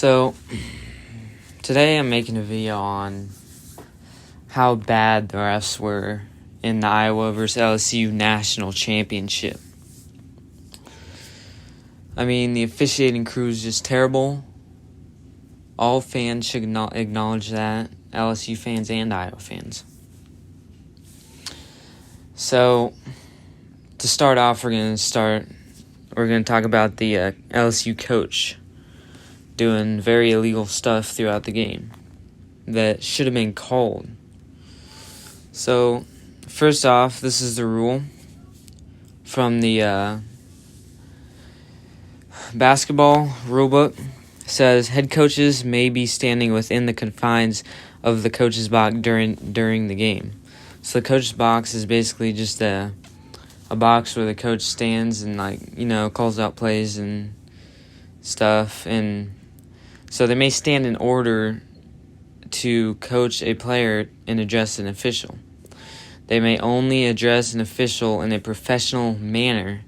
So, today I'm making a video on how bad the refs were in the Iowa versus LSU national championship. I mean, the officiating crew is just terrible. All fans should acknowledge that, LSU fans and Iowa fans. So, to start off, we're going to talk about the LSU coach doing very illegal stuff throughout the game that should have been called. So, first off, this is the rule from the basketball rulebook. It says head coaches may be standing within the confines of the coach's box during the game. So the coach's box is basically just a box where the coach stands and calls out plays and stuff, and so they may stand in order to coach a player and address an official. They may only address an official in a professional manner.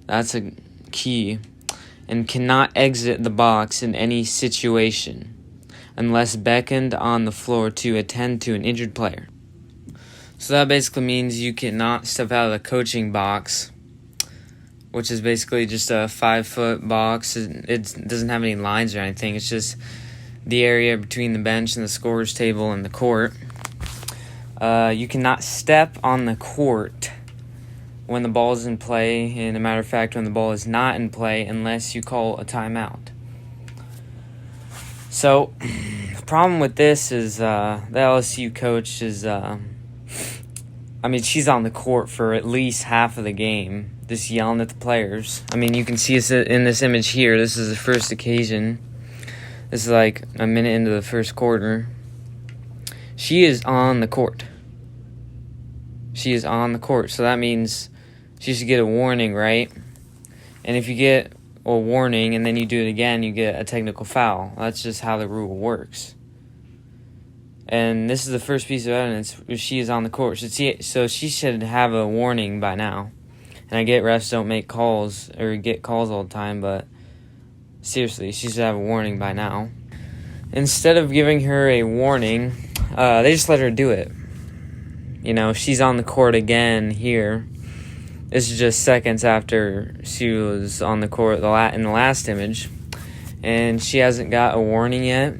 That's a key. And cannot exit the box in any situation unless beckoned on the floor to attend to an injured player. So that basically means you cannot step out of the coaching box, which is basically just a 5-foot box. It doesn't have any lines or anything. It's just the area between the bench and the scorer's table and the court. You cannot step on the court when the ball is in play, and a matter of fact, when the ball is not in play, unless you call a timeout. So, the problem with this is the LSU coach is, she's on the court for at least half of the game, just yelling at the players. You can see this in this image here. This is the first occasion. This is like a minute into the first quarter. She is on the court. So that means she should get a warning, right? And if you get a warning and then you do it again, you get a technical foul. That's just how the rule works. And this is the first piece of evidence. She is on the court. So she should have a warning by now. And I get refs don't make calls or get calls all the time, but seriously, she should have a warning by now. Instead of giving her a warning, they just let her do it. She's on the court again here. This is just seconds after she was on the court in the last image. And she hasn't got a warning yet.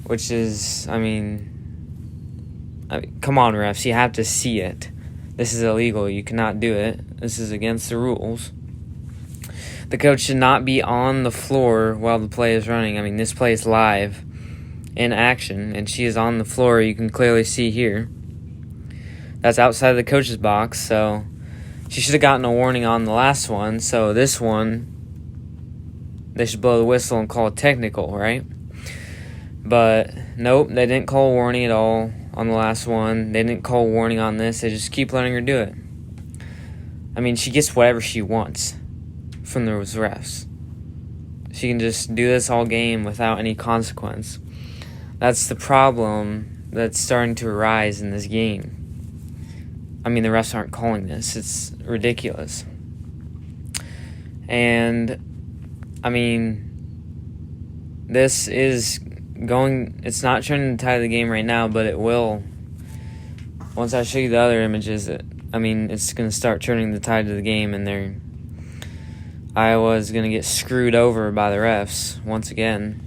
Which is, come on, refs. You have to see it. This is illegal. You cannot do it. This is against the rules. The coach should not be on the floor while the play is running. This play is live in action, and she is on the floor. You can clearly see here. That's outside of the coach's box, so she should have gotten a warning on the last one. So this one, they should blow the whistle and call it technical, right? But nope, they didn't call a warning at all on the last one. They didn't call a warning on this. They just keep letting her do it. She gets whatever she wants from those refs. She can just do this all game without any consequence. That's the problem that's starting to arise in this game. The refs aren't calling this. It's ridiculous. And, this is it's not turning the tide of the game right now, but it will. Once I show you the other images, it's going to start turning the tide of the game, and Iowa is going to get screwed over by the refs once again.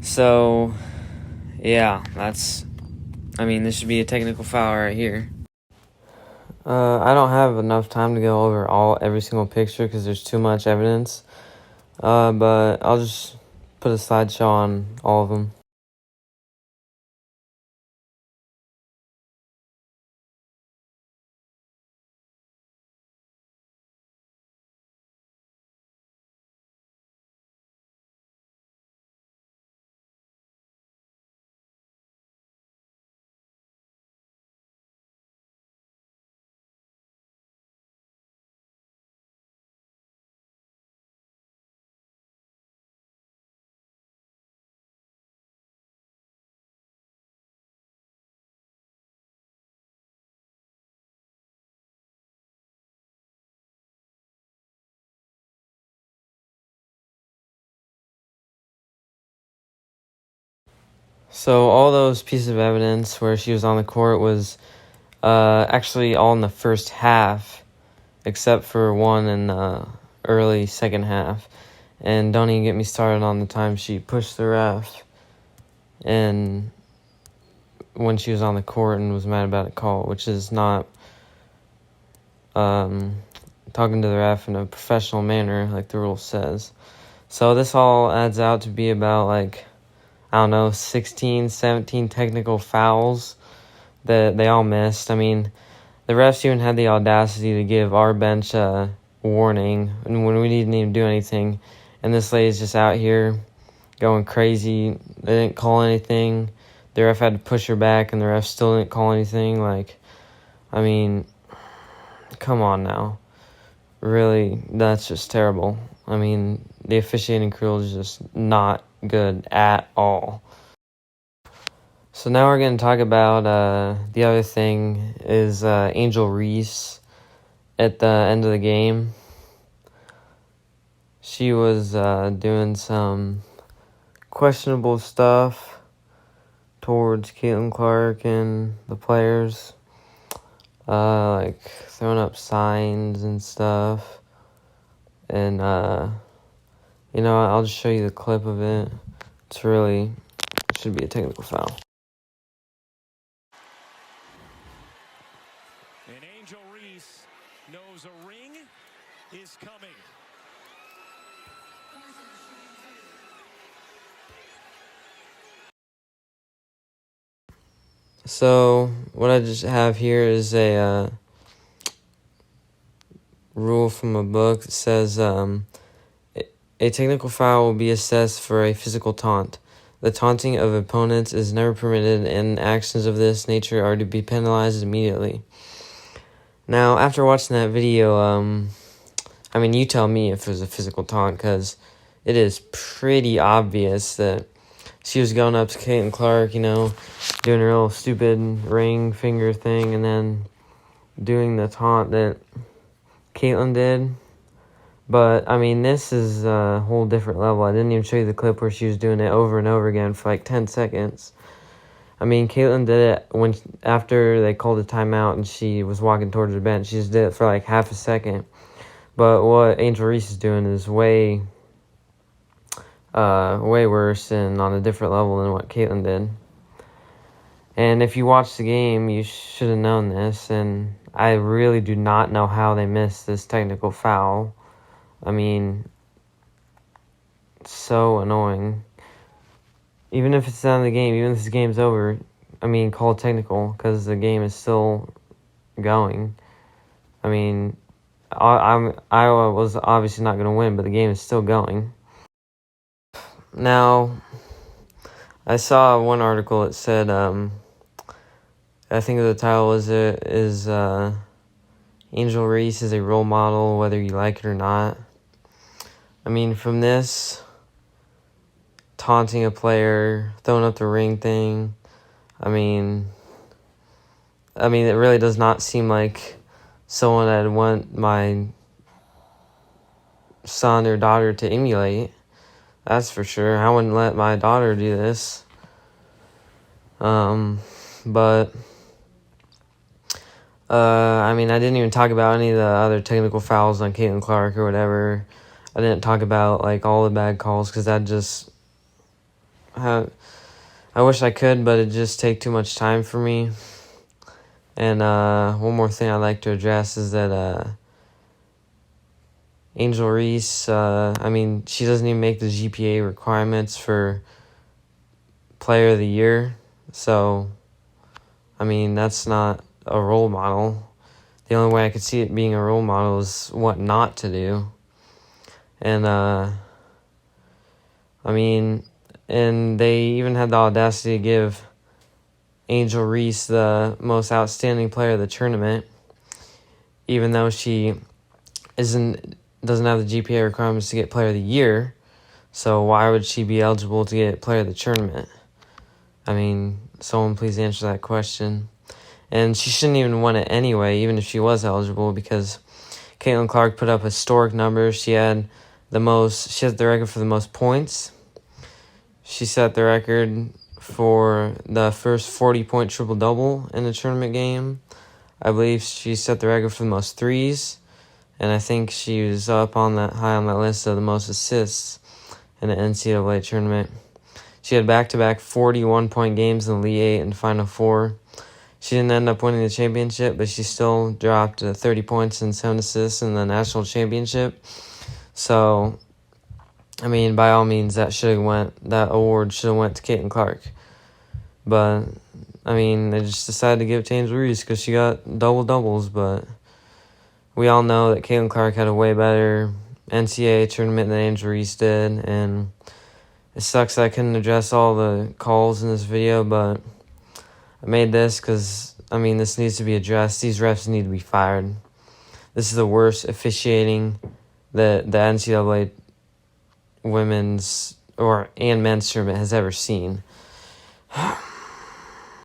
So, yeah, this should be a technical foul right here. I don't have enough time to go over every single picture because there's too much evidence. But I'll just put a slideshow on all of them. So all those pieces of evidence where she was on the court was actually all in the first half, except for one in the early second half. And don't even get me started on the time she pushed the ref and when she was on the court and was mad about a call, which is not talking to the ref in a professional manner like the rule says. So this all adds out to be about, like, I don't know, 16, 17 technical fouls that they all missed. I mean, the refs even had the audacity to give our bench a warning and when we didn't even do anything. And this lady's just out here going crazy. They didn't call anything. The ref had to push her back, and the ref still didn't call anything. Like, I mean, come on now. Really, that's just terrible. I mean, the officiating crew is just not good at all. So now we're going to talk about the other thing is Angel Reese at the end of the game. She was doing some questionable stuff towards Caitlin Clark and the players, like throwing up signs and stuff. And, I'll just show you the clip of it. It should be a technical foul. And Angel Reese knows a ring is coming. So what I just have here is a rule from a book that says a technical foul will be assessed for a physical taunt. The taunting of opponents is never permitted, and actions of this nature are to be penalized immediately. Now, after watching that video, you tell me if it was a physical taunt, because it is pretty obvious that she was going up to Caitlin Clark, doing her little stupid ring finger thing, and then doing the taunt that Caitlin did. But, this is a whole different level. I didn't even show you the clip where she was doing it over and over again for like 10 seconds. Caitlin did it after they called a timeout and she was walking towards the bench. She just did it for like half a second. But what Angel Reese is doing is way worse and on a different level than what Caitlin did. And if you watch the game, you should have known this. And I really do not know how they missed this technical foul. It's so annoying. Even if it's not in the game, even if this game's over, call it technical because the game is still going. Iowa was obviously not going to win, but the game is still going. Now, I saw one article that said, I think the title is Angel Reese is a role model, whether you like it or not. From this, taunting a player, throwing up the ring thing, it really does not seem like someone I'd want my son or daughter to emulate. That's for sure. I wouldn't let my daughter do this. But I didn't even talk about any of the other technical fouls on Caitlin Clark or whatever. I didn't talk about like all the bad calls because I wish I could, but it just take too much time for me. And one more thing I'd like to address is that Angel Reese, she doesn't even make the GPA requirements for Player of the Year. So, that's not a role model. The only way I could see it being a role model is what not to do. And, and they even had the audacity to give Angel Reese the most outstanding player of the tournament, even though she doesn't have the GPA requirements to get Player of the Year. So why would she be eligible to get Player of the Tournament? Someone please answer that question. And she shouldn't even win it anyway, even if she was eligible, because Caitlin Clark put up historic numbers. She had the record for the most points. She set the record for the first 40-point triple-double in a tournament game. I believe she set the record for the most threes, and I think she was up on that high on that list of the most assists in an NCAA tournament. She had back-to-back 41-point games in the Elite Eight and Final Four. She didn't end up winning the championship, but she still dropped 30 points and 7 assists in the national championship. So, I mean, by all means, that award should have went to Caitlin Clark. But, I mean, they just decided to give it to Angel Reese because she got double-doubles. But we all know that Caitlin Clark had a way better NCAA tournament than Angel Reese did. And it sucks that I couldn't address all the calls in this video, but I made this because, I mean, this needs to be addressed. These refs need to be fired. This is the worst officiating that the NCAA women's and men's tournament has ever seen.